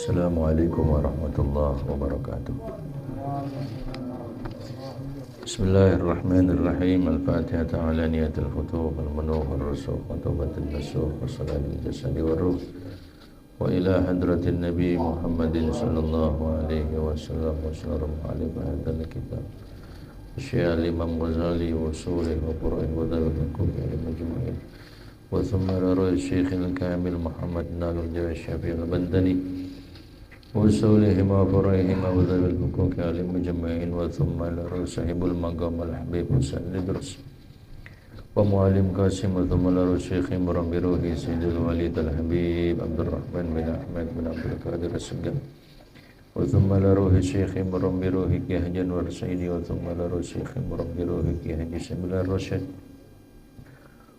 Assalamualaikum warahmatullahi wabarakatuh. Bismillahirrahmanirrahim. Al-Fatihah ala niyatil futub al-manuh ar-rusuk wa taubatil nasuh wa salatul jasadi wa ruh wa ila hadratin Nabi Muhammadin sallallahu alaihi wasallam wa sallam alaihi wa hadal kitab Syekh Imam Ghazali wa usulih wa qura'in wa dawil hukum al-majmu'in wa thumma raruh Syekh al-Kamil Muhammad Nalul Jawa Syafi'i al-Bandani وصولهم وفرعهم وذوي الحقوق على المجمعين وثم لرو صاحب المقام الحبيب حسين الدرس ومعلم قاسم ثم لرو شيخ مربي روحي سيد الوليد الحبيب عبد الرحمن بن أحمد بن عبد القادر السجن وثم لروح شيخ مربي روحي كي حجن ورسيدي وثم لرو شيخ مربي روحي كي حجي سبيل الرشد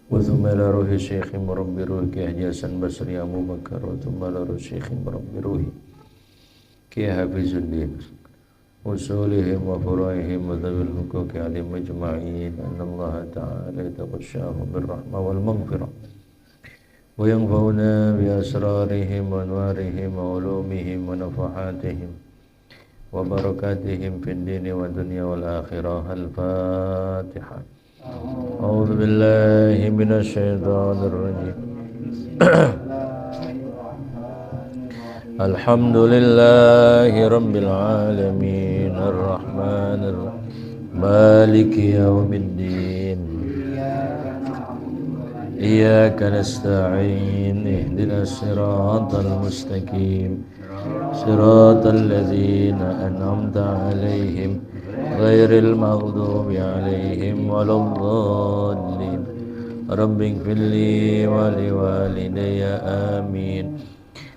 وثم لروح شيخ مربي روحي كي حجي حسن بصري أبو بكر وثم لرو شيخ مربي روحي كي حافظ الدين وصولهم وفرائهم وذوي الحقوق عليهم أجمعين أن الله تعالى يتغشاهم بالرحمة والمغفرة وينفعنا بأسرارهم وأنوارهم وعلومهم ونفحاتهم وبركاتهم في الدين والدنيا والآخرة. الفاتحة. أعوذ بالله من الشيطان الرجيم. الحمد لله رب العالمين الرحمن الرحيم مالك يوم الدين إياك نستعين اهدنا الصراط المستقيم صراط الذين أنعمت عليهم غير المغضوب عليهم ولا الضالين رب اغفر لي ولوالدي آمين.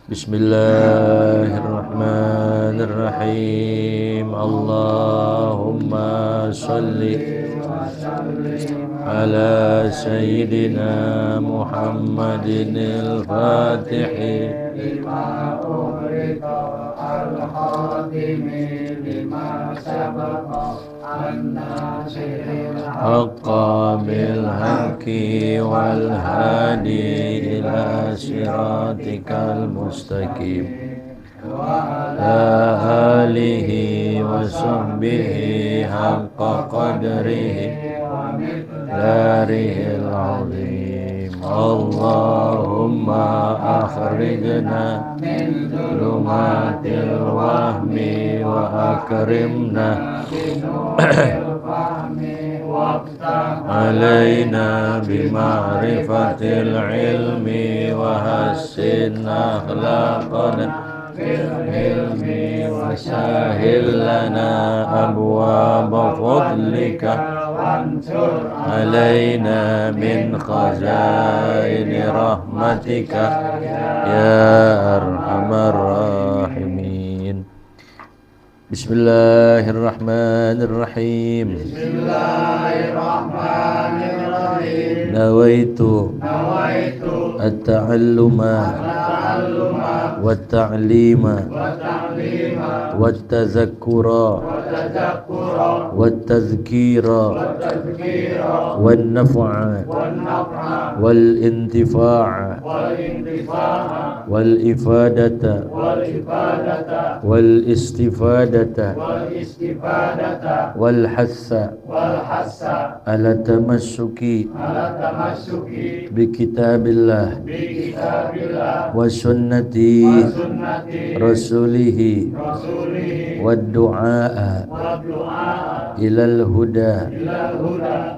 Bismillahirrahmanirrahim. Allahumma salli ala sayyidina Muhammadin al-Fatihi lima ughliqa al-khatimi lima sabaqa an-nasiril haqqa bil haqqi wal hadi ila siratikal mustaqim wa ala alihi wa sahbihi haqqa qadrihi wa miqdarihil azim. Allahumma akhrijna min dhulumatil wahmi wa akrimna binuril fahmi waftah alaina bima'rifatil ilmi wa hassin akhlaqana fil ilmi wa sahil lana abwaaba fadlika wansur alaina min khazaini rahmatika ya arhamar rahimin. Bismillahirrahmanirrahim. Bismillahirrahmanirrahim. Nawaitu at-ta'alluma wat-ta'lima wat-tazakkura wat-tazkira wan-naf'a wal-intifa'a wal-ifadata wal-istifadata wal-hassa ala tamassuki bi kitabillah wa sunnati rasulihi wad du'a ilal huda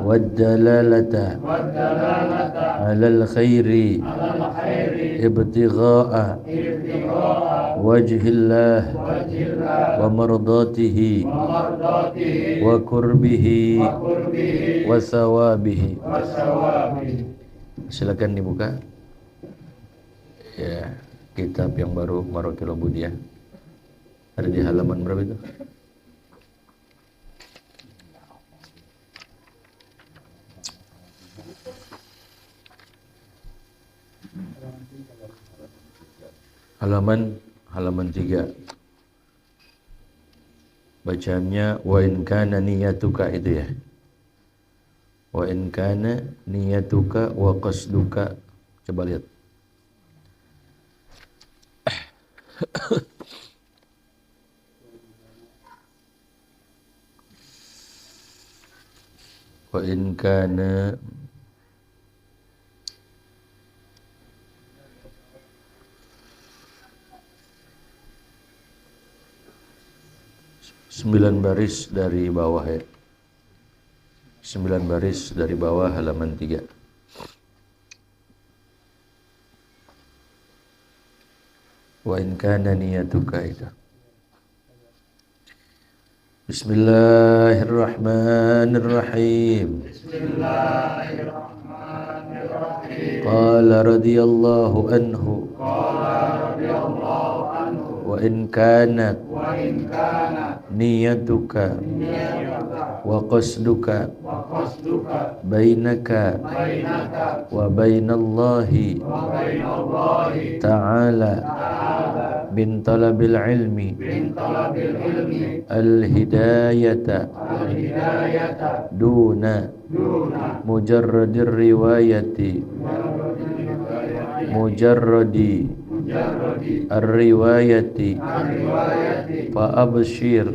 wad dalalata alal khairi ibtigha'a wajhillah wa mardatihi wa kurbihi wa sawabihi. Silakan dibuka ya, kitab yang baru Marokil Ubudiyah. Ada di halaman berapa itu? Halaman 3. Bacaannya wa in kana niyatuka, itu ya. Wa in kana niyatuka wa qasduka. Coba lihat. wa in kana sembilan baris dari bawah ya. 9 baris dari bawah halaman 3. Wa in kana niyatuka itu. Bismillahirrahmanirrahim. Bismillahirrahmanirrahim. Qala radhiyallahu anhu. Wa in kanat niyatuka wa qasduka bainaka wa bainallahi ta'ala min talabil ilmi al-hidayata duna mujarradir riwayati mujarradi ar-riwayati fa abshir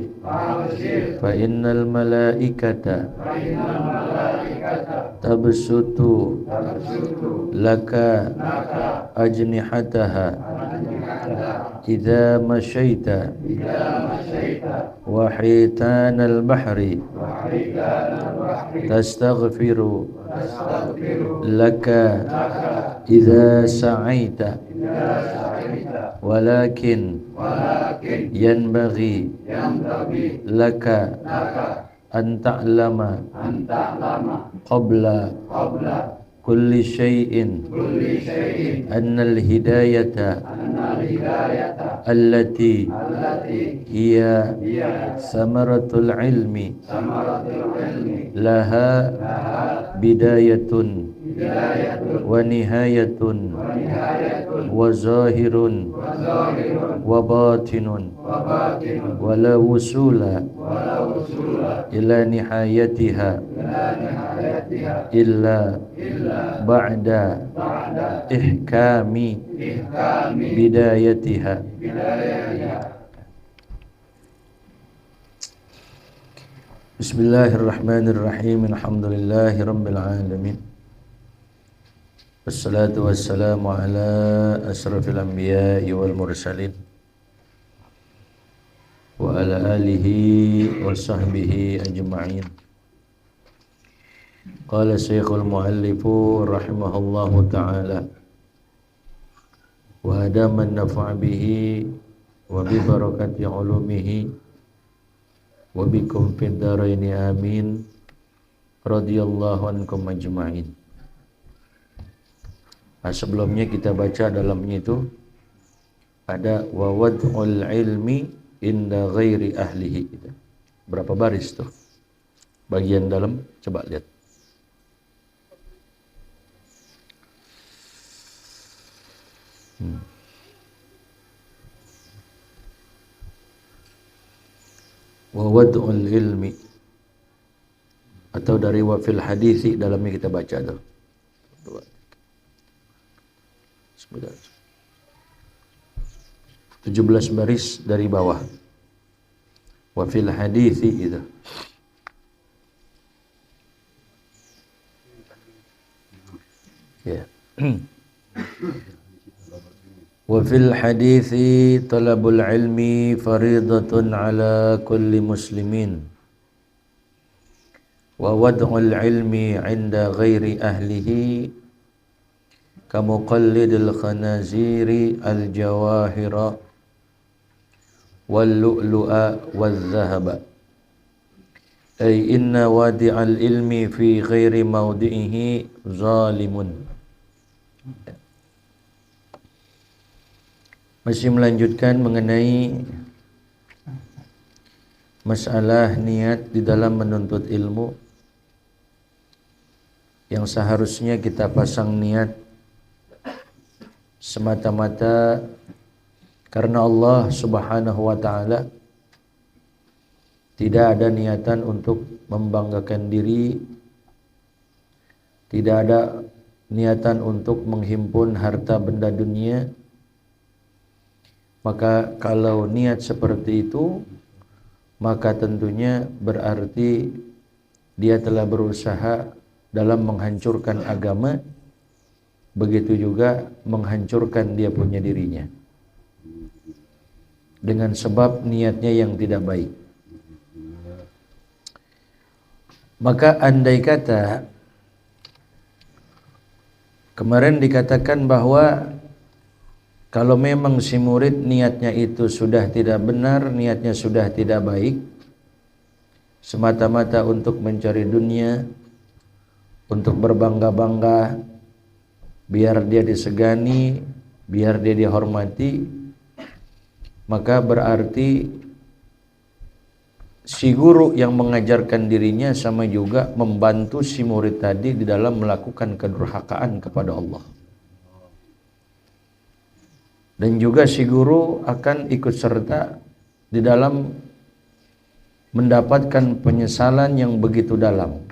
fa innal malaikata tabsutu laka ajnihataha idza masyaita wa hitanal bahri tastaghfiru laka idza sa'aita walakin yanbaghi laka an ta'lama qabla kulli syai'in annal hidayata allati hiya samaratul ilmi laha bidayatun wa nihayatun wa zahirun wa batinun wa la wusula ila nihayatiha illa ba'da ihkami bidayatiha. Bismillahirrahmanirrahim. Alhamdulillahi rabbil alamin. Wassalatu wassalamu ala asrafil anbiya'i wal mursalin wa ala alihi wa sahbihi ajma'in. Qala Syekhul Muallifu rahimahullahu ta'ala wa adaman nafa'a bihi wa bi barakati ulumihi wa bikum fid dharaini amin radhiyallahu ankum ajma'in. Sebelumnya kita baca dalamnya itu ada wa wad'ul ilmi inda ghairi ahlihi. Berapa baris tuh? Bagian dalam coba lihat. Wa wad'ul ilmi atau dari wa fil hadisi dalamnya kita baca tuh. 17 baris dari bawah. Wa fil hadisi itu. Ya. Wa fil hadisi talabul ilmi faridatun ala kulli muslimin. Wa wad'ul ilmi 'inda ghairi ahlihi kamuqallidil khanaziri al-jawahira wal-lu'lu'a wal-zahaba ay inna wadi'al ilmi fi ghairi mawdi'ihi zalimun. Masih melanjutkan mengenai masalah niat di dalam menuntut ilmu yang seharusnya kita pasang niat semata-mata karena Allah Subhanahu wa ta'ala, tidak ada niatan untuk membanggakan diri, tidak ada niatan untuk menghimpun harta benda dunia. Maka kalau niat seperti itu, maka tentunya berarti dia telah berusaha dalam menghancurkan agama, begitu juga menghancurkan dia punya dirinya dengan sebab niatnya yang tidak baik. Maka andai kata kemarin dikatakan bahwa kalau memang si murid niatnya itu sudah tidak benar, niatnya sudah tidak baik, semata-mata untuk mencari dunia, untuk berbangga-bangga, biar dia disegani, biar dia dihormati, maka berarti si guru yang mengajarkan dirinya sama juga membantu si murid tadi di dalam melakukan kedurhakaan kepada Allah. Dan juga si guru akan ikut serta di dalam mendapatkan penyesalan yang begitu dalam.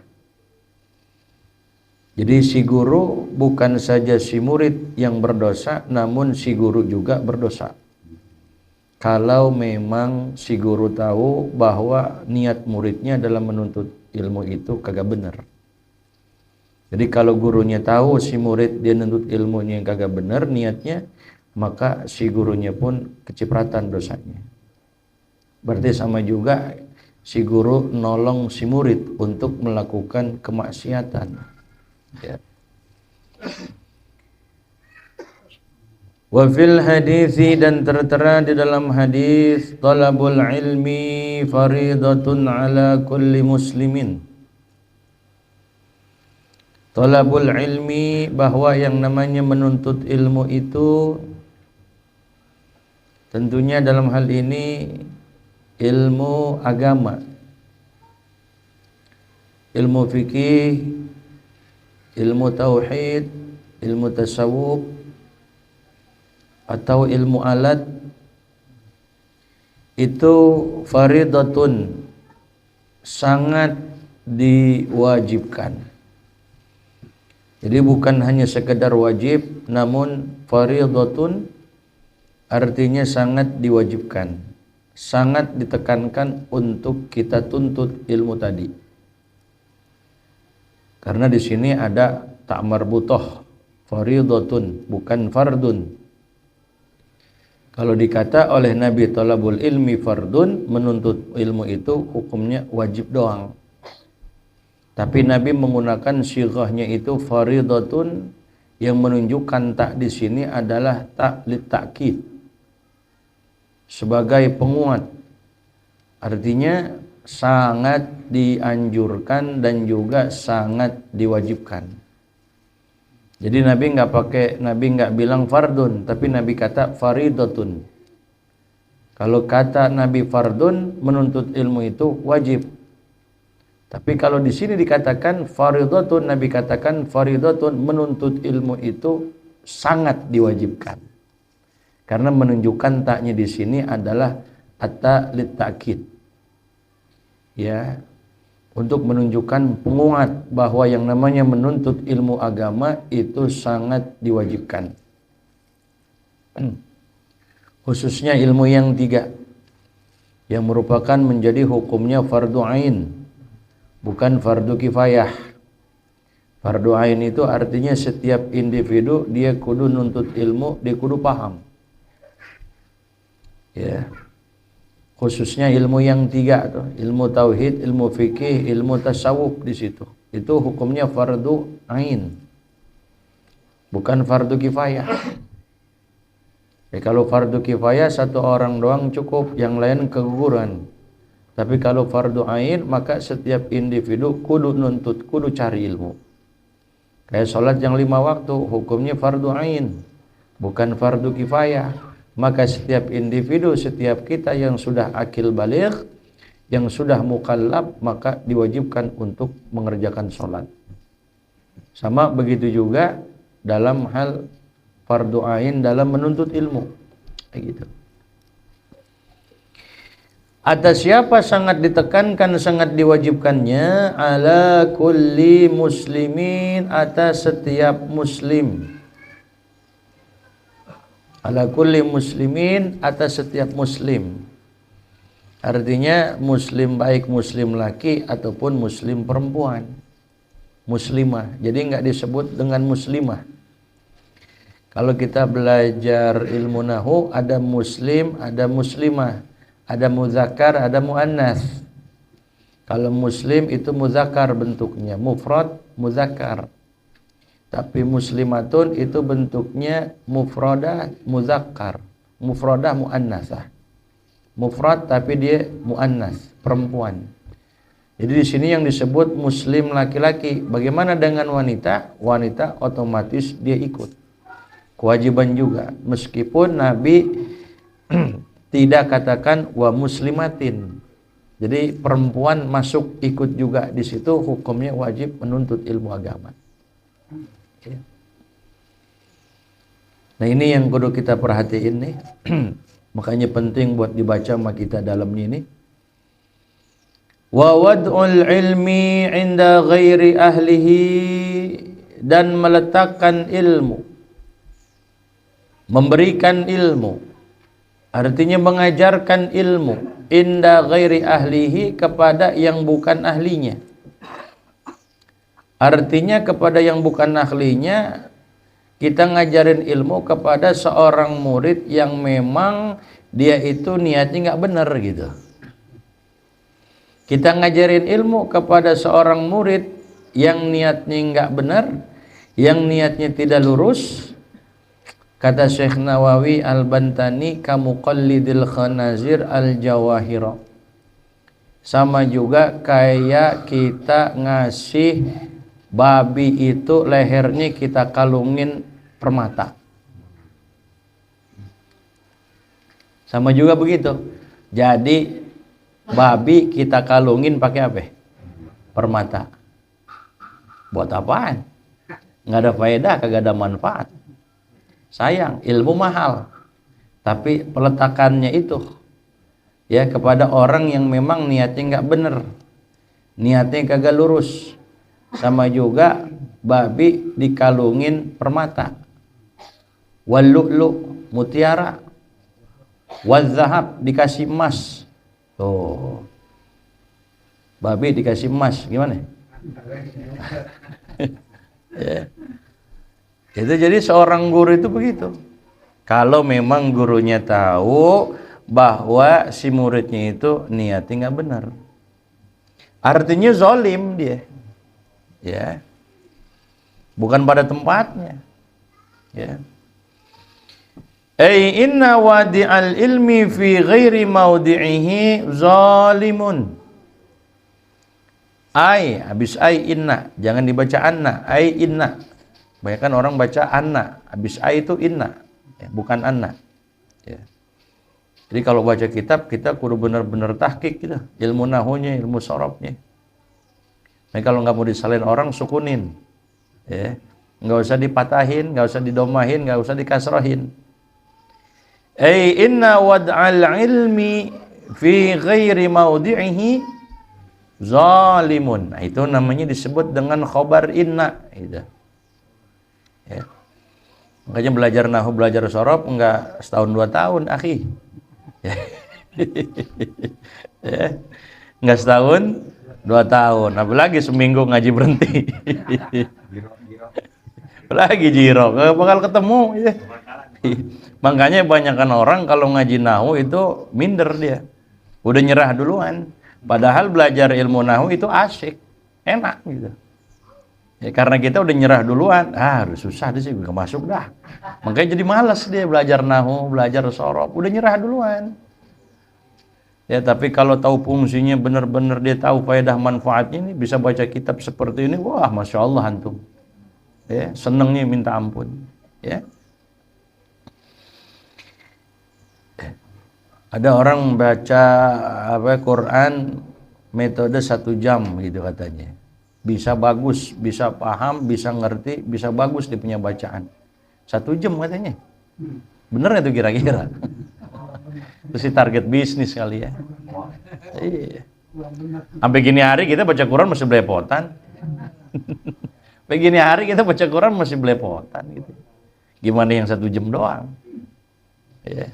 Jadi si guru bukan saja si murid yang berdosa, namun si guru juga berdosa. Kalau memang si guru tahu bahwa niat muridnya dalam menuntut ilmu itu kagak benar. Jadi kalau gurunya tahu si murid dia nuntut ilmunya yang kagak benar niatnya, maka si gurunya pun kecipratan dosanya. Berarti sama juga si guru nolong si murid untuk melakukan kemaksiatan. Ya. Wa fil hadithi, dan tertera di dalam hadis, talabul ilmi faridatun ala kulli muslimin. Talabul ilmi, bahwa yang namanya menuntut ilmu itu tentunya dalam hal ini ilmu agama, ilmu fikih, ilmu tauhid, ilmu tasawuf, atau ilmu alat, itu faridatun, sangat diwajibkan. Jadi bukan hanya sekedar wajib, namun faridatun artinya sangat diwajibkan, sangat ditekankan untuk kita tuntut ilmu tadi. Karena di sini ada tak marbutoh, faridatun, bukan fardun. Kalau dikata oleh Nabi talabul ilmi fardun, menuntut ilmu itu hukumnya wajib doang. Tapi Nabi menggunakan syighahnya itu faridatun, yang menunjukkan tak di sini adalah tak litakid, sebagai penguat. Artinya sangat dianjurkan dan juga sangat diwajibkan. Jadi Nabi nggak bilang fardun, tapi Nabi kata faridatun. Kalau kata Nabi fardun, menuntut ilmu itu wajib. Tapi kalau di sini dikatakan faridatun, Nabi katakan faridatun, menuntut ilmu itu sangat diwajibkan. Karena menunjukkan taknya di sini adalah atta litakid. Ya, untuk menunjukkan penguat bahwa yang namanya menuntut ilmu agama itu sangat diwajibkan. Khususnya ilmu yang 3 yang merupakan menjadi hukumnya fardu ain, bukan fardu kifayah. Fardu ain itu artinya setiap individu dia kudu nuntut ilmu, dia kudu paham. Ya. Khususnya ilmu yang 3 tuh, ilmu tauhid, ilmu fikih, ilmu tasawuf di situ. Itu hukumnya fardu ain. Bukan fardu kifayah. Kalau fardu kifayah satu orang doang cukup, yang lain keguguran. Tapi kalau fardu ain, maka setiap individu kudu nuntut, kudu cari ilmu. Kayak sholat yang 5 waktu, hukumnya fardu ain, bukan fardu kifayah. Maka setiap individu, setiap kita yang sudah akil baligh, yang sudah mukallaf, maka diwajibkan untuk mengerjakan sholat. Sama begitu juga dalam hal fardu ain dalam menuntut ilmu. Kayak gitu. Atas siapa sangat ditekankan, sangat diwajibkannya? Ala kulli muslimin, atas setiap muslim. Ala kulli muslimin, atas setiap muslim. Artinya muslim baik muslim laki ataupun muslim perempuan. Muslimah. Jadi enggak disebut dengan muslimah. Kalau kita belajar ilmu nahwu ada muslim, ada muslimah, ada muzakkar, ada muannas. Kalau muslim itu muzakkar bentuknya, mufrad muzakkar. Tapi muslimatun itu bentuknya mufradah muzakkar, mufradah muannasah. Mufrad tapi dia muannas, perempuan. Jadi di sini yang disebut muslim laki-laki. Bagaimana dengan wanita? Wanita otomatis dia ikut. Kewajiban juga. Meskipun Nabi tidak katakan wa muslimatin. Jadi perempuan masuk ikut juga di situ, hukumnya wajib menuntut ilmu agama. Nah ini yang kudu kita perhatiin nih. Makanya penting buat dibaca sama kita dalamnya ini. Wa wad'ul ilmi 'inda ghairi ahlihi, dan meletakkan ilmu, memberikan ilmu, artinya mengajarkan ilmu, inda ghairi ahlihi, kepada yang bukan ahlinya. Artinya kepada yang bukan ahlinya, kita ngajarin ilmu kepada seorang murid yang memang dia itu niatnya nggak benar gitu. Kita ngajarin ilmu kepada seorang murid yang niatnya nggak benar, yang niatnya tidak lurus. Kata Syekh Nawawi Al-Bantani, kamuqallidil khanazir al-jawahira. Sama juga kayak kita ngasih babi itu lehernya kita kalungin permata. Sama juga begitu. Jadi babi kita kalungin pakai apa? Permata. Buat apaan? Nggak ada faedah, kagak ada manfaat. Sayang, ilmu mahal. Tapi peletakannya itu ya kepada orang yang memang niatnya nggak bener, niatnya kagak lurus. Sama juga babi dikalungin permata, wallu'lu mutiara, wazahab dikasih emas. Tuh, babi dikasih emas gimana? Ya. Itu jadi seorang guru itu begitu. Kalau memang gurunya tahu bahwa si muridnya itu niatnya nggak benar, artinya zolim dia, ya, bukan pada tempatnya, ya. Inna wadi'al ilmi fi ghairi maudi'ihi zalimun. Habis inna, jangan dibaca anna, inna. Banyak kan orang baca anna, habis itu inna, ya, bukan anna. Ya. Jadi kalau baca kitab kita kudu benar-benar tahqiq gitu, ilmu nahunya, ilmu sorobnya. Nah kalau nggak mau disalin orang sukunin, ya, nggak usah dipatahin, nggak usah didomahin, nggak usah dikasrohin. Inna wad'al ilmi fi ghairi maudi'ihi zalimun. Nah, itu namanya disebut dengan khobar inna gitu. Ya. Makanya belajar nahwu, belajar sorob enggak setahun 2 tahun, akhi. Ya. Ya. Enggak setahun 2 tahun, apalagi seminggu ngaji berhenti. Apalagi jiro, enggak bakal ketemu ya. Makanya banyakkan orang kalau ngaji nahwu itu minder dia. Udah nyerah duluan. Padahal belajar ilmu nahwu itu asik, enak gitu. Ya, karena kita udah nyerah duluan, harus susah deh sih, gak masuk dah. Makanya jadi malas dia belajar nahwu, belajar sorob, udah nyerah duluan. Ya tapi kalau tahu fungsinya, benar-benar dia tahu faedah manfaatnya, ini bisa baca kitab seperti ini, wah masya Allah antum. Ya senengnya minta ampun. Ya. Ada orang baca Quran metode 1 jam gitu katanya. Bisa bagus, bisa paham, bisa ngerti, bisa bagus dia punya bacaan. 1 jam katanya. Bener itu kira-kira? Itu sih target bisnis kali ya. Iya. Sampai gini hari kita baca Quran masih belepotan. Sampai gini hari kita baca Quran masih belepotan gitu. Gimana yang 1 jam doang? Iya.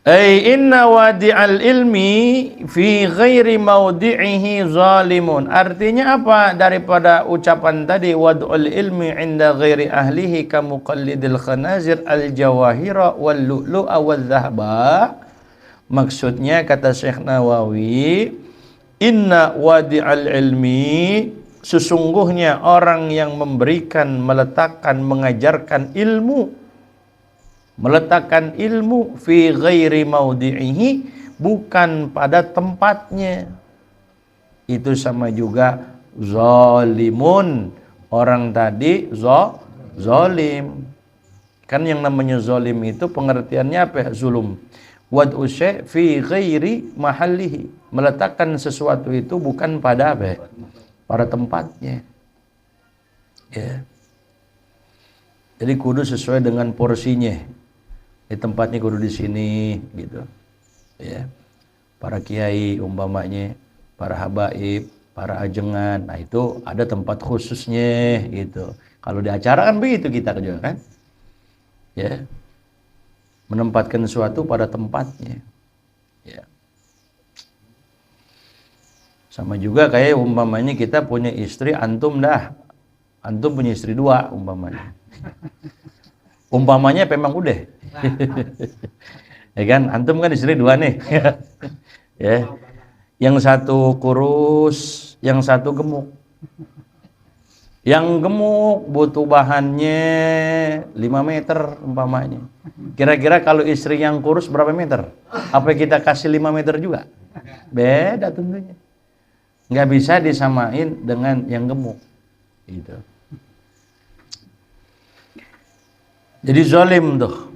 Inna wadi'al ilmi fi ghairi maudi'ihi zalimun. Artinya apa daripada ucapan tadi, wad'ul ilmi inda ghairi ahlihi kamuqallidil khanazir al-jawahira wal lu'lu'a wal dhahba. Maksudnya kata Syekh Nawawi, inna wadi'al ilmi, sesungguhnya orang yang memberikan, meletakkan, mengajarkan ilmu, meletakkan ilmu fi ghairi maudi'ihi, bukan pada tempatnya, itu sama juga zalimun. Orang tadi zalim. Kan yang namanya zalim itu pengertiannya apa? Zulum. Wad'u syai' fi ghairi mahallihi, meletakkan sesuatu itu bukan pada apa? Pada tempatnya. Ya. Jadi kudu sesuai dengan porsinya. Di tempatnya kudu di sini gitu. Ya. Para kiai umpamanya, para habaib, para ajengan, nah itu ada tempat khususnya gitu. Kalau di acara kan begitu kita juga kan. Ya. Menempatkan sesuatu pada tempatnya. Ya. Sama juga kayak umpamanya kita punya istri, antum punya istri 2 umpamanya. Umpamanya memang udah. Ya kan, antum kan istri 2 nih. Ya. Yang satu kurus, yang satu gemuk. Yang gemuk butuh bahannya 5 meter umpamanya. Kira-kira kalau istri yang kurus berapa meter? Apa kita kasih 5 meter juga? Beda tentunya. Nggak bisa disamain dengan yang gemuk. Gitu. Jadi zalim tuh.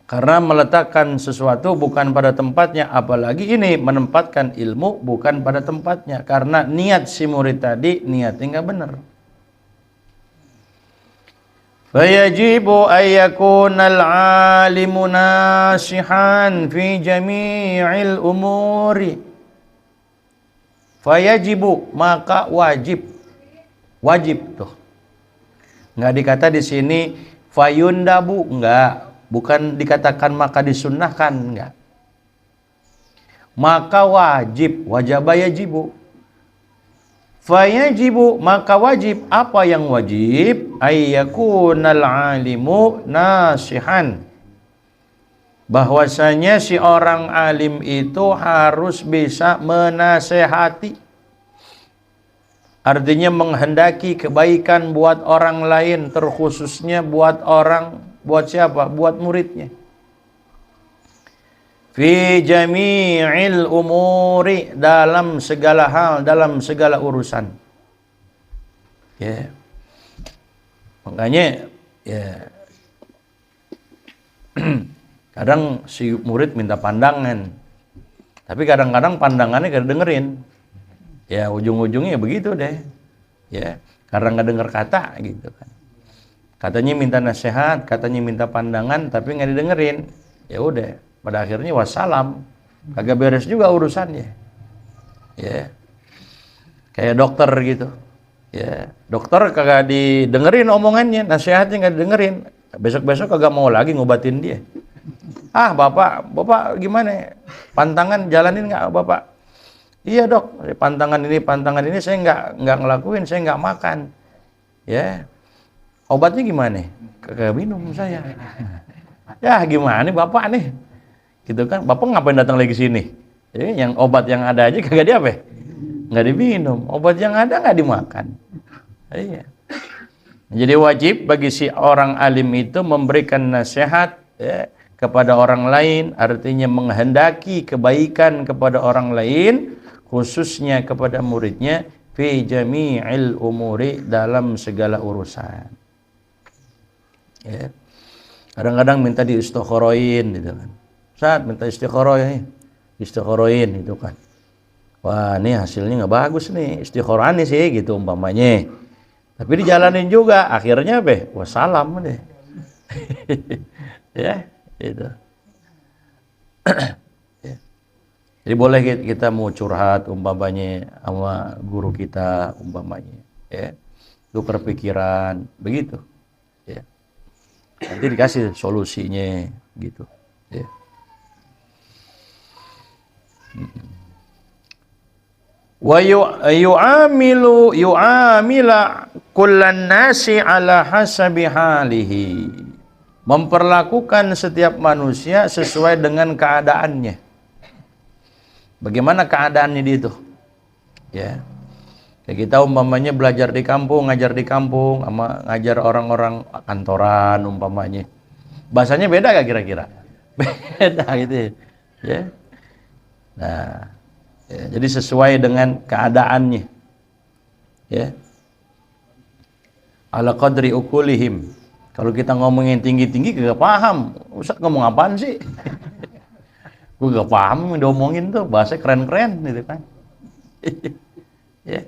Karena meletakkan sesuatu bukan pada tempatnya, apalagi ini menempatkan ilmu bukan pada tempatnya, karena niat si murid tadi niatnya nggak benar. Fayajibu ayyakunal alimu nasihan fi jami'il umuri. Fayajibu, maka wajib tuh. Nggak dikata di sini fayundabu, enggak. Bukan dikatakan maka disunnahkan, enggak. Maka wajib, wajaba yajibu. Fayajibu, maka wajib. Apa yang wajib? Ayyakunal alimu nasihan. Bahwasanya si orang alim itu harus bisa menasehati. Artinya menghendaki kebaikan buat orang lain, terkhususnya buat siapa? Buat muridnya. Fi jami'il umuri, dalam segala hal, dalam segala urusan. Ya. Makanya ya kadang si murid minta pandangan. Tapi kadang-kadang pandangannya gak dengerin. Ya ujung-ujungnya begitu deh. Ya, karena nggak dengar kata gitu kan. Katanya minta nasihat, katanya minta pandangan, tapi nggak didengerin. Ya udah, pada akhirnya wassalam. Kagak beres juga urusannya. Ya. Kayak dokter gitu. Ya, dokter kagak didengerin omongannya, nasihatnya nggak didengerin. Besok-besok kagak mau lagi ngobatin dia. Ah, Bapak gimana? Pantangan jalanin nggak Bapak? Iya dok, pantangan ini saya nggak ngelakuin, saya nggak makan. Ya, obatnya gimana? Kagak minum saya. Ya gimana Bapak nih? Gitu kan, Bapak ngapain datang lagi sini? Ya, yang obat yang ada aja kagak dia apa? Nggak diminum, obat yang ada nggak dimakan. Iya. Jadi wajib bagi si orang alim itu memberikan nasihat ya, kepada orang lain, artinya menghendaki kebaikan kepada orang lain, khususnya kepada muridnya, fi jami'il umuri, dalam segala urusan. Ya. Kadang-kadang minta diistikharain gitu kan. Saat minta istikharain itu kan. Wah, ini hasilnya nggak bagus nih, istikharah nih sih gitu umpamanya. Tapi dijalanin juga, akhirnya wassalam deh. Ya, itu. Jadi boleh kita mau curhat umpamanya sama guru kita umpamanya, ya, tukar pikiran, begitu, ya. Nanti dikasih solusinya, gitu, ya. Wa yu'amila kullan nasi ala hasabi halihi. Memperlakukan setiap manusia sesuai dengan keadaannya. Bagaimana keadaannya dia itu? Ya. Kayak kita umpamanya belajar di kampung, ngajar di kampung, sama ngajar orang-orang kantoran umpamanya. Bahasanya beda gak kira-kira? Beda gitu ya. Nah, ya, jadi sesuai dengan keadaannya. Ya. Ala qadri ukulihim. Kalau kita ngomongin tinggi-tinggi gak paham. Ustaz ngomong apaan sih? Gue gak paham yang diomongin tuh, bahasa keren-keren gitu kan. Ya.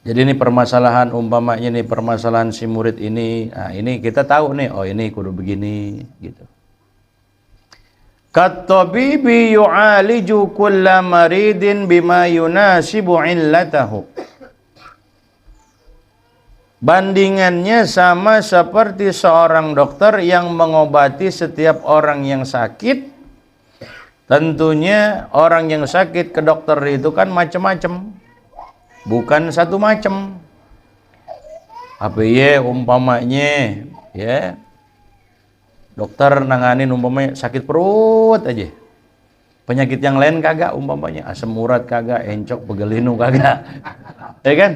Jadi ini permasalahan umpamanya nih, permasalahan si murid ini. Nah, ini kita tahu nih, oh ini kudu begini gitu. Kat-tabibi yu'aliju kulla maridin bima yunasibu illatahu. Bandingannya sama seperti seorang dokter yang mengobati setiap orang yang sakit. Tentunya orang yang sakit ke dokter itu kan macam-macam. Bukan satu macam. Apa ya umpamanya ya. Dokter nanganin umpamanya sakit perut aja. Penyakit yang lain kagak umpamanya, asam urat kagak, encok, pegelinu kagak. Ya kan?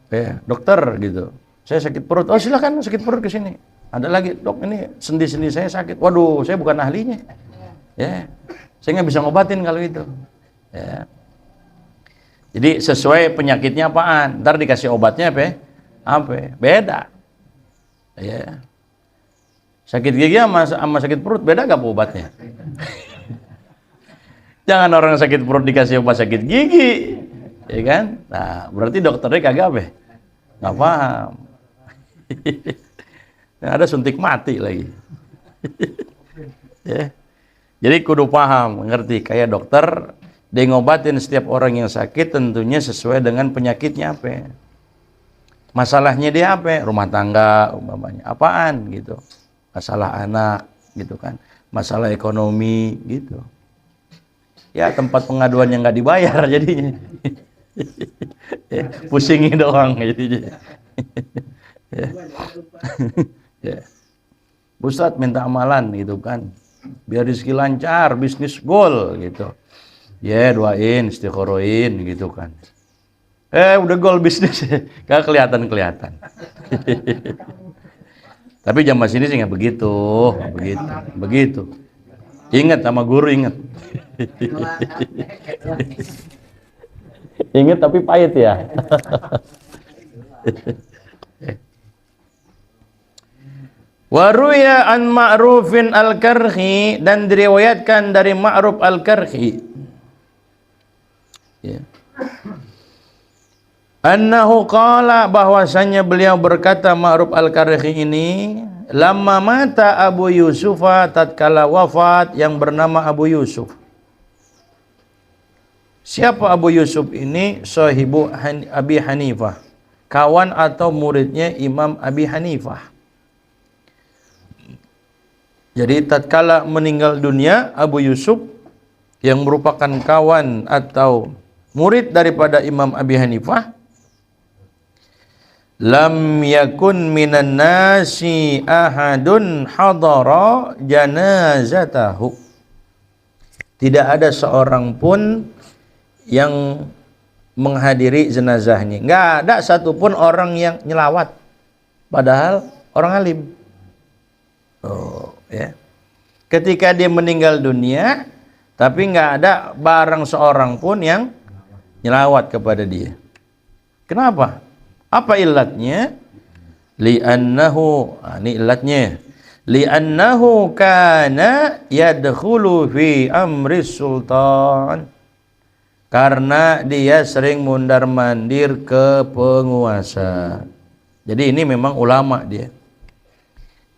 Ya, dokter gitu. Saya sakit perut. Oh, silakan sakit perut ke sini. Ada lagi, dok, ini sendi-sendi saya sakit. Waduh, saya bukan ahlinya. Ya. Saya nggak bisa ngobatin kalau itu. Ya. Jadi sesuai penyakitnya apaan? Ntar dikasih obatnya apa? Apa? Beda. Ya. Sakit gigi sama sakit perut beda gak obatnya? Jangan orang sakit perut dikasih obat sakit gigi. Ya kan? Nah, berarti dokternya kagak apa? Nggak paham. Yang ada suntik mati lagi. Ya. Jadi kudu paham, ngerti. Kayak dokter, dia ngobatin setiap orang yang sakit tentunya sesuai dengan penyakitnya apa. Masalahnya dia apa? Rumah tangga umpamanya. Apaan gitu. Masalah anak gitu kan. Masalah ekonomi gitu. Ya tempat pengaduan yang nggak dibayar jadinya. Ya, pusingin doang jadinya. Ya. Ya. Ustadz minta amalan gitu kan. Biar rezeki lancar, bisnis goal gitu. Ya doain, istiqoroin gitu kan. Udah goal bisnis, gak kelihatan. Tapi zaman sini sih nggak begitu, begitu. Ingat sama guru ingat. Ingat tapi pahit ya. Waruya an Ma'rufin al-Karhi, dan diriwayatkan dari Ma'ruf al-Karhi. Ya. Annahu qala, bahwasanya beliau berkata, Ma'ruf al-Karhi ini, lamma mata Abu Yusuf, tatkala wafat yang bernama Abu Yusuf. Siapa Abu Yusuf ini? Sahibu Abi Hanifah, kawan atau muridnya Imam Abi Hanifah. Jadi tatkala meninggal dunia Abu Yusuf yang merupakan kawan atau murid daripada Imam Abi Hanifah, lam yakun minan nasi ahadun hadara janazatahu. Tidak ada seorang pun yang menghadiri jenazahnya. Nggak ada satupun orang yang nyelawat. Padahal orang alim. Oh, ya. Ketika dia meninggal dunia, tapi nggak ada barang seorang pun yang nyelawat kepada dia. Kenapa? Apa ilatnya? Li'annahu, ini ilatnya. Li'annahu kana yadkhulu fi amri sultan. Karena dia sering mundar-mandir ke penguasa. Jadi ini memang ulama dia.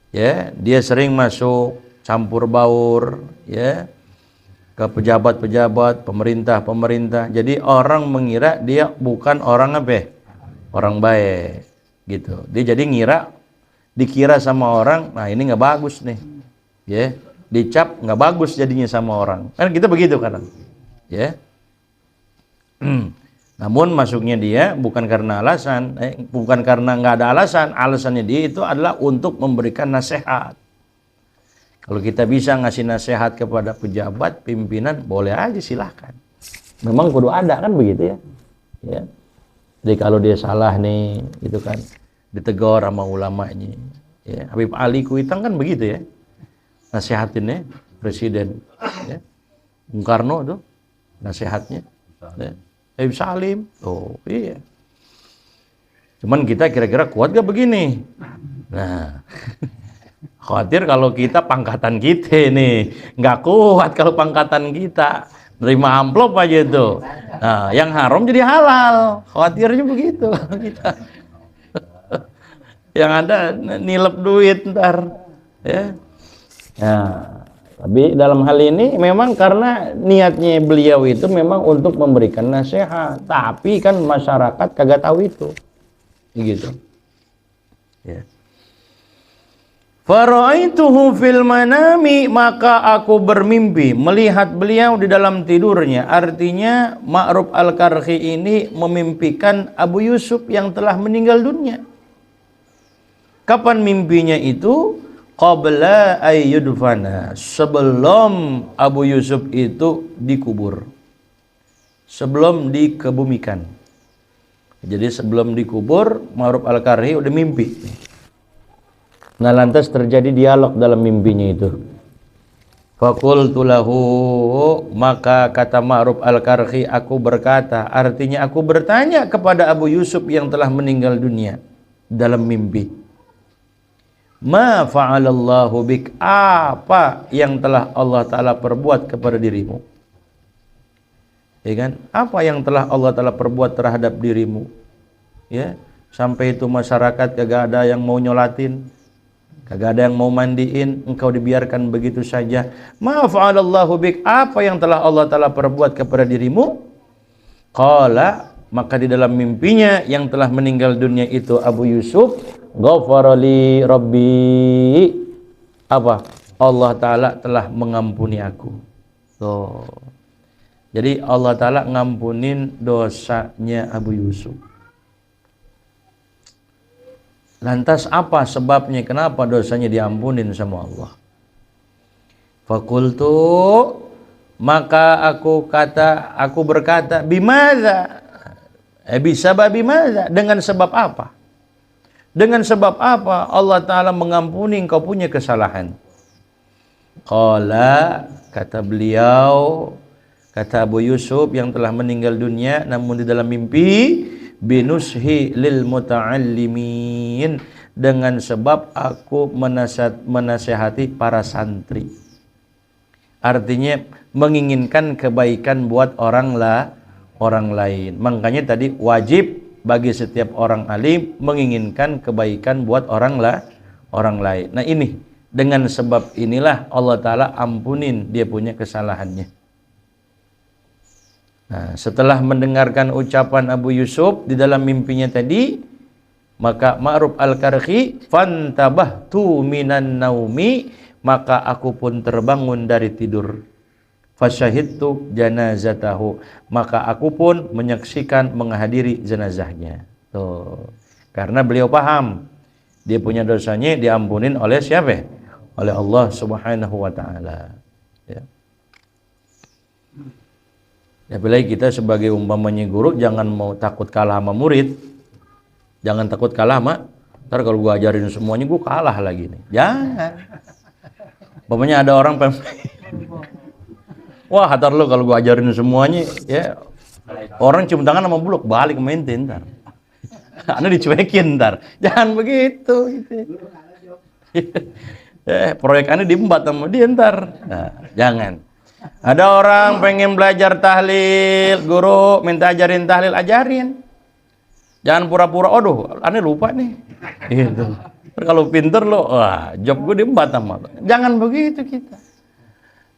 Ya, dia sering masuk campur baur ya ke pejabat-pejabat, pemerintah. Jadi orang mengira dia bukan orang apa? Orang baik gitu. Dia jadi ngira dikira sama orang, nah ini nggak bagus nih, ya, dicap nggak bagus jadinya sama orang, kan kita begitu kan, ya. Namun masuknya dia bukan karena alasan, bukan karena nggak ada alasan, alasannya dia itu adalah untuk memberikan nasihat. Kalau kita bisa ngasih nasihat kepada pejabat, pimpinan, boleh aja silahkan. Memang kudu ada kan begitu ya. Ya. Jadi kalau dia salah nih, gitu kan, ditegur sama ulamanya. Ya. Habib Ali Kuitang kan begitu ya, nasihatinnya presiden. Ya. Bung Karno tuh nasihatnya. Ya. Habib Salim, oh iya. Cuman kita kira-kira kuat gak begini? Nah, khawatir kalau kita pangkatan kita nih nggak kuat kalau pangkatan kita. Nerima amplop aja tuh. Nah, yang haram jadi halal. Khawatirnya begitu kita. Yang ada nilep duit ntar. Ya. Nah, tapi dalam hal ini memang karena niatnya beliau itu memang untuk memberikan nasihat. Tapi kan masyarakat kagak tahu itu. Gitu. Ya. Fara'aituhu fil manami, maka aku bermimpi melihat beliau di dalam tidurnya. Artinya Ma'ruf Al-Karhi ini memimpikan Abu Yusuf yang telah meninggal dunia. Kapan mimpinya itu? Qabla ayyudfana, sebelum Abu Yusuf itu dikubur, sebelum dikebumikan. Jadi sebelum dikubur Ma'ruf Al-Karhi udah mimpi. Nah, lantas terjadi dialog dalam mimpinya itu. Faqultu lahu, maka kata Ma'ruf Al-Karhi, aku berkata, artinya aku bertanya kepada Abu Yusuf yang telah meninggal dunia dalam mimpi. Ma fa'alallahu bik, apa yang telah Allah Ta'ala perbuat kepada dirimu? Ya kan? Apa yang telah Allah Ta'ala perbuat terhadap dirimu? Ya, sampai itu masyarakat kagak ada yang mau nyolatin, kagak ada yang mau mandiin, engkau dibiarkan begitu saja. Ma fa'alallahu bik, apa yang telah Allah Ta'ala perbuat kepada dirimu? Qala, maka di dalam mimpinya yang telah meninggal dunia itu Abu Yusuf, ghafarali rabbi, apa? Allah Ta'ala telah mengampuni aku. Tuh. Jadi Allah Ta'ala ngampunin dosanya Abu Yusuf. Lantas apa sebabnya, kenapa dosanya diampunin sama Allah? Fakultu, maka aku berkata, bimaza, bisababi maza, dengan sebab apa? Dengan sebab apa Allah Ta'ala mengampuni engkau punya kesalahan? Qala, kata beliau, kata Abu Yusuf yang telah meninggal dunia namun di dalam mimpi, binushi lil muta'allimin, dengan sebab aku menasehati para santri. Artinya menginginkan kebaikan buat orang lain. Makanya tadi wajib bagi setiap orang alim menginginkan kebaikan buat orang lain. Nah ini, dengan sebab inilah Allah Ta'ala ampunin dia punya kesalahannya. Nah, setelah mendengarkan ucapan Abu Yusuf di dalam mimpinya tadi, maka Ma'ruf Al-Karhi, fantabahtu minan naumi, maka aku pun terbangun dari tidur. Fasyahidtu janazatahu, maka aku pun menyaksikan, menghadiri jenazahnya. Tuh. Karena beliau paham dia punya dosanya diampunin oleh siapa? Oleh Allah Subhanahu wa taala. Ya. Apalagi kita sebagai umpamanya guru jangan mau takut kalah sama murid. Jangan takut kalah sama, ntar kalau gua ajarin semuanya gua kalah lagi nih. Jangan. Umpamanya ada orang wah, hatar lo kalau gua ajarin semuanya, ya orang cium tangan sama buluk, balik maintain ntar. Anda dicuekin ntar. Jangan begitu. Gitu. Proyek Anda diembat sama dia ntar. Nah, jangan. Ada orang pengen belajar tahlil, guru minta ajarin tahlil, ajarin. Jangan pura-pura, aduh, Anda lupa nih. Gitu. Kalau pinter lo, wah, job gue diembat sama lo. Jangan begitu kita.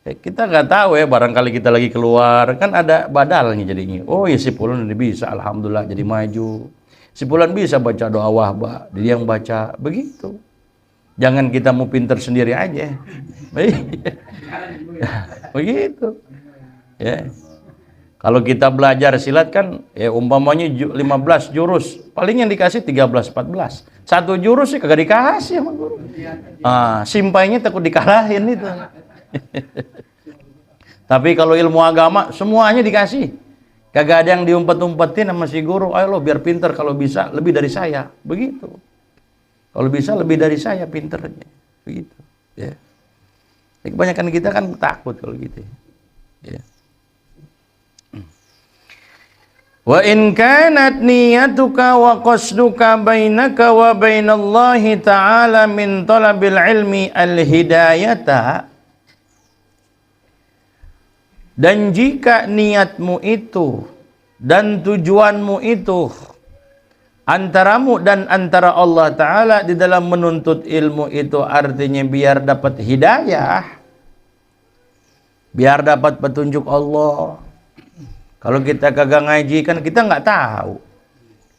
Kita nggak tahu ya, barangkali kita lagi keluar kan ada badalnya jadinya. Oh ya, si Fulan ini bisa, alhamdulillah jadi maju. Si Fulan bisa baca doa wahbah, dia yang baca begitu. Jangan kita mau pinter sendiri aja. Begitu. Ya. Kalau kita belajar silat kan ya umpamanya 15 jurus, paling yang dikasih 13 14. Satu jurus sih kagak dikasih sama guru. Simpainya takut dikalahin itu. Tapi kalau ilmu agama semuanya dikasih. Kagak ada yang diumpet-umpetin sama si guru. Ayo lo biar pinter, kalau bisa lebih dari saya. Begitu. Kalau bisa lebih dari saya pinternya. Begitu. Ya. Kebanyakan kita kan takut kalau gitu. Ya. Wa in kanat niyatuka wa qasduka bainaka wa bainallahi ta'ala min talabil ilmi al-hidayata, dan jika niatmu itu dan tujuanmu itu antaramu dan antara Allah Ta'ala di dalam menuntut ilmu itu artinya biar dapat hidayah, biar dapat petunjuk Allah. Kalau kita kagak ngaji kan kita nggak tahu,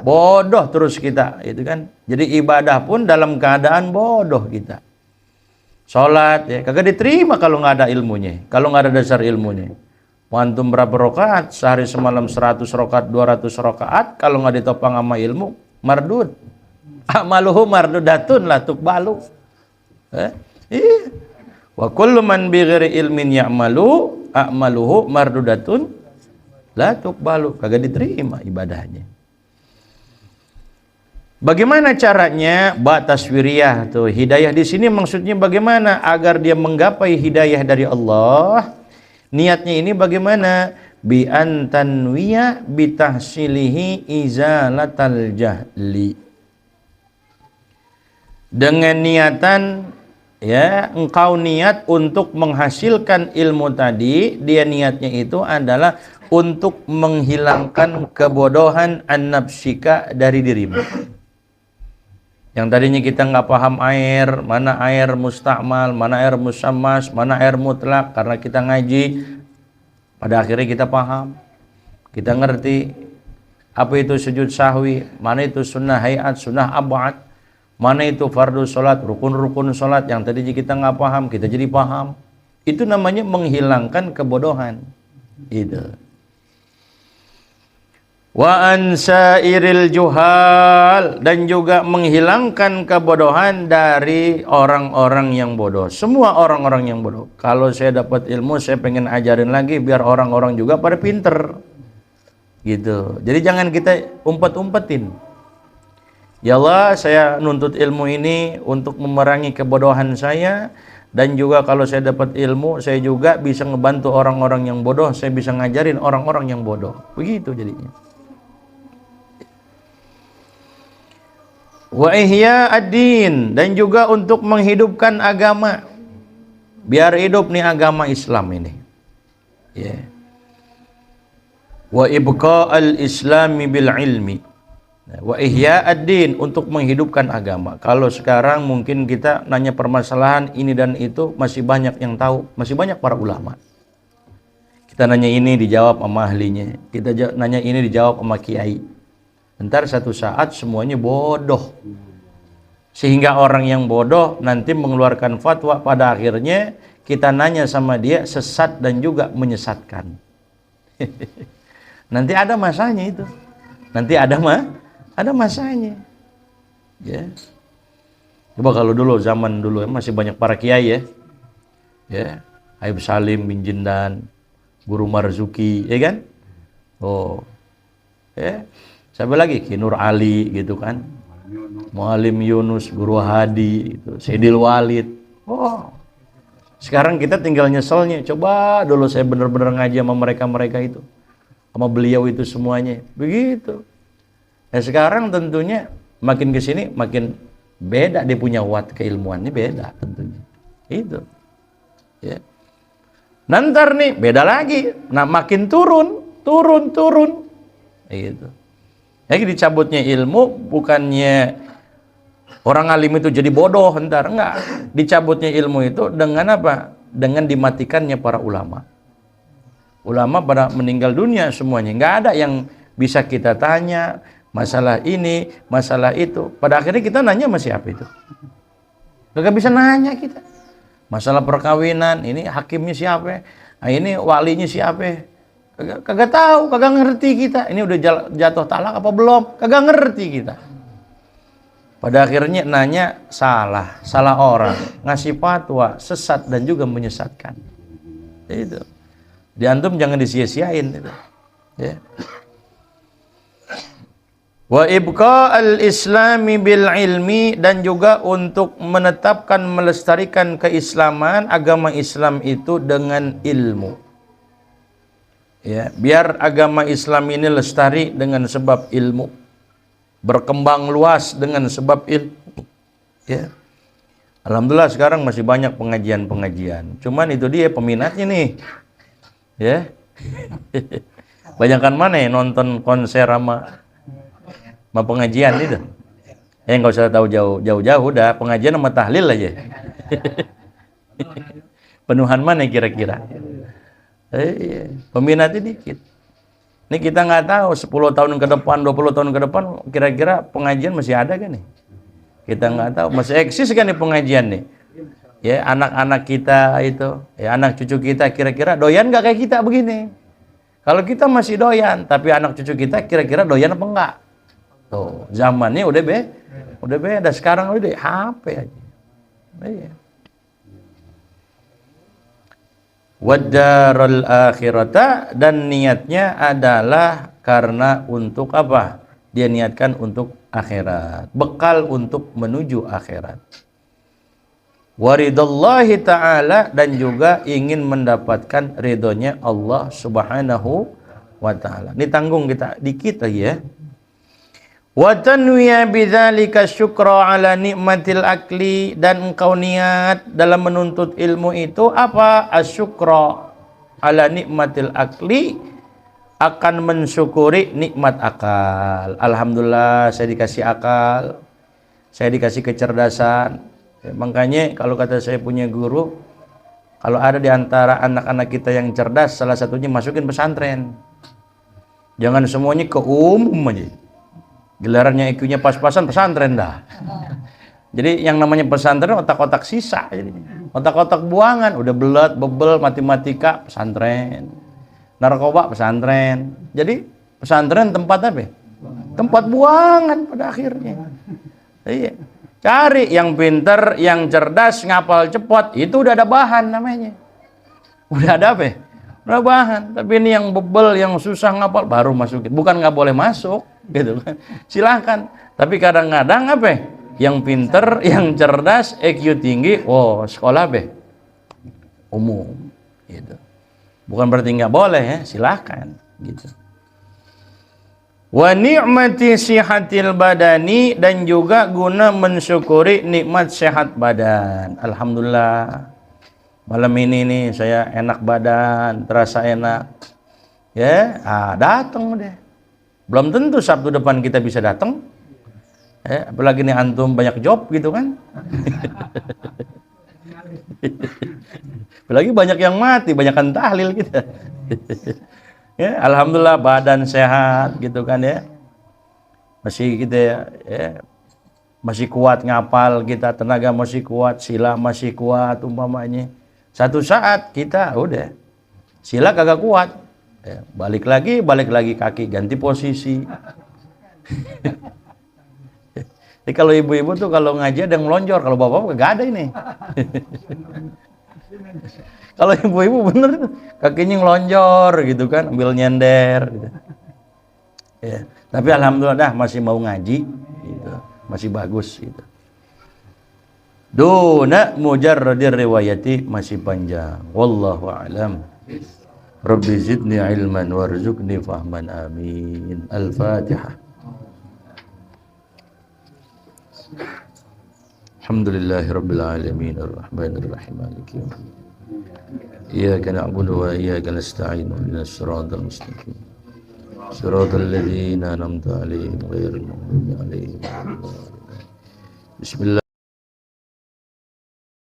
bodoh terus kita, itu kan. Jadi ibadah pun dalam keadaan bodoh kita. Sholat ya kagak diterima kalau nggak ada ilmunya, kalau nggak ada dasar ilmunya. Antum berapa rakaat sehari semalam, 100 rakaat 200 rakaat, kalau nggak ditopang sama ilmu mardud. Amaluhu mardudatun la tuqbalu. Iya. Wa kullu man bighairi ilmin ya'malu a'maluhu mardudatun la tuqbalu, kagak diterima ibadahnya. Bagaimana caranya? Taswiriyah tuh. Hidayah di sini maksudnya bagaimana agar dia menggapai hidayah dari Allah? Niatnya ini bagaimana? Bi antanwiya bi tahsilihi izalatal jahli. Dengan niatan ya, engkau niat untuk menghasilkan ilmu tadi, dia niatnya itu adalah untuk menghilangkan kebodohan an-nafsika dari dirimu. Yang tadinya kita nggak paham air, mana air mustakmal, mana air musammas, mana air mutlak, karena kita ngaji, pada akhirnya kita paham, kita ngerti apa itu sujud sahwi, mana itu sunnah hayat, sunnah abad, mana itu fardu sholat, rukun-rukun sholat, yang tadinya kita nggak paham, kita jadi paham. Itu namanya menghilangkan kebodohan. Itu. Wa ansairil juhal, dan juga menghilangkan kebodohan dari orang-orang yang bodoh. Semua orang-orang yang bodoh. Kalau saya dapat ilmu, saya pengen ajarin lagi biar orang-orang juga pada pinter. Gitu. Jadi jangan kita umpet-umpetin. Ya Allah, saya nuntut ilmu ini untuk memerangi kebodohan saya, dan juga kalau saya dapat ilmu, saya juga bisa ngebantu orang-orang yang bodoh, saya bisa ngajarin orang-orang yang bodoh. Begitu jadinya. Wa ihya ad-din, dan juga untuk menghidupkan agama, biar hidup nih agama Islam ini. Ya. Wa ibqa al-islami bil ilmi. Wa ihya ad-din, untuk menghidupkan agama. Kalau sekarang mungkin kita nanya permasalahan ini dan itu, masih banyak yang tahu, masih banyak para ulama. Kita nanya ini dijawab sama ahlinya, kita nanya ini dijawab sama kiai. Ntar satu saat semuanya bodoh, sehingga orang yang bodoh nanti mengeluarkan fatwa, pada akhirnya kita nanya sama dia sesat dan juga menyesatkan. Nanti ada masanya itu, nanti ada masanya. Ya. Coba kalau dulu, zaman dulu masih banyak para kiai ya, ya, Habib Salim bin Jindan, Guru Marzuki, ya kan? Oh, ya. Siapa lagi? Ki Nur Ali gitu kan, Muallim Yunus, Guru Hadi gitu, Sayyidil Walid. Oh, sekarang kita tinggal nyeselnya. Coba dulu saya benar-benar ngaji sama mereka itu, sama beliau itu semuanya. Begitu. Nah sekarang tentunya makin kesini makin beda, dia punya watt keilmuannya beda tentunya. Itu. Ya. Nanti nih beda lagi. Nah makin turun. Gitu. Jadi dicabutnya ilmu bukannya orang alim itu jadi bodoh, entar enggak. Dicabutnya ilmu itu dengan apa? Dengan dimatikannya para ulama. Ulama pada meninggal dunia semuanya. Enggak ada yang bisa kita tanya masalah ini, masalah itu. Pada akhirnya kita nanya sama siapa itu? Kagak bisa nanya kita. Masalah perkawinan, ini hakimnya siapa? Nah, ini walinya siapa? Kagak tahu, kagak ngerti kita. Ini udah jatuh talak apa belum? Kagak ngerti kita. Pada akhirnya nanya salah orang, ngasih fatwa sesat dan juga menyesatkan. Itu. Di antum jangan disia-siain itu. Ya. Wa ibqa al-islami bil ilmi, dan juga untuk menetapkan melestarikan keislaman, agama Islam itu dengan ilmu. Ya, biar agama Islam ini lestari dengan sebab ilmu, berkembang luas dengan sebab ilmu. Ya. Alhamdulillah sekarang masih banyak pengajian-pengajian. Cuman itu dia peminatnya nih. Ya. Banyakan mana ya nonton konser sama pengajian itu? Nggak usah tahu jauh-jauh, udah pengajian sama tahlil aja. Penuhan mana kira-kira? Peminatnya dikit. Ini kita nggak tahu 10 tahun ke depan, 20 tahun ke depan kira-kira pengajian masih ada kan nih? Kita nggak tahu, masih eksis kan nih pengajian nih. Ya, anak-anak kita itu, ya anak cucu kita kira-kira doyan nggak kayak kita begini? Kalau kita masih doyan, tapi anak cucu kita kira-kira doyan apa enggak? Tuh, zamannya udah beda. Sekarang udah HP aja. Iya. Wadarul akhirata, dan niatnya adalah karena untuk apa? Dia niatkan untuk akhirat, bekal untuk menuju akhirat. Waridallahi ta'ala, dan juga ingin mendapatkan ridhonya Allah subhanahu wa ta'ala. Ini tanggung kita dikit lagi ya. Wa tanwiya bidzalika syukra ala nikmatil akli, dan engkau niat dalam menuntut ilmu itu apa? Asyukra ala nikmatil akli, akan mensyukuri nikmat akal. Alhamdulillah saya dikasih akal, saya dikasih kecerdasan. Ya, makanya kalau kata saya punya guru, kalau ada di antara anak-anak kita yang cerdas, salah satunya masukin pesantren. Jangan semuanya ke umum aja. Gelarannya IQ-nya pas-pasan pesantren dah. Jadi yang namanya pesantren otak-otak sisa. Otak-otak buangan. Udah belet, bebel, matematika, pesantren. Narkoba, pesantren. Jadi pesantren tempat apa? Tempat buangan pada akhirnya. Iya. Cari yang pinter, yang cerdas, ngapal cepat. Itu udah ada bahan namanya. Udah ada apa? Udah bahan. Tapi ini yang bebel, yang susah ngapal, baru masukin. Bukan nggak boleh masuk. Gitu kan, silahkan. Tapi kadang-kadang apa? Yang pinter, yang cerdas, EQ tinggi, sekolah umum, gitu. Bukan berarti nggak boleh ya, silahkan, gitu. Wa ni'mati sihatil badani, dan juga guna mensyukuri nikmat sehat badan. Alhamdulillah, malam ini nih saya enak badan, terasa enak. Ya, datang deh. Belum tentu Sabtu depan kita bisa datang. Apalagi nih antum banyak job gitu kan. Apalagi banyak yang mati, banyakan tahlil kita. Ya, alhamdulillah badan sehat gitu kan ya. Masih kita ya, masih kuat ngapal kita, tenaga masih kuat, sila masih kuat umpamanya. Satu saat kita udah sila kagak kuat. Ya, balik lagi kaki, ganti posisi. Jadi kalau ibu-ibu tuh kalau ngaji ada yang melonjor, kalau bapak gak ada ini. Kalau ibu-ibu bener tuh, kakinya ngelonjor gitu kan, ambil nyender gitu. Ya, tapi alhamdulillah masih mau ngaji gitu, masih bagus gitu. Duna mujarradir riwayati, masih panjang. Wallahu a'lam. Rabbi zidni ilman warzuqni fahman, amin. Al-Fatihah. Alhamdulillahi rabbil alamin arrahmanir rahim maliki yaumiddin. Iyyaka na'budu wa iyyaka nasta'in ihdinas siratal mustaqim. Siratal ladzina an'amta 'alaihim ghairil maghdubi 'alaihim waladdallin. Bismillah.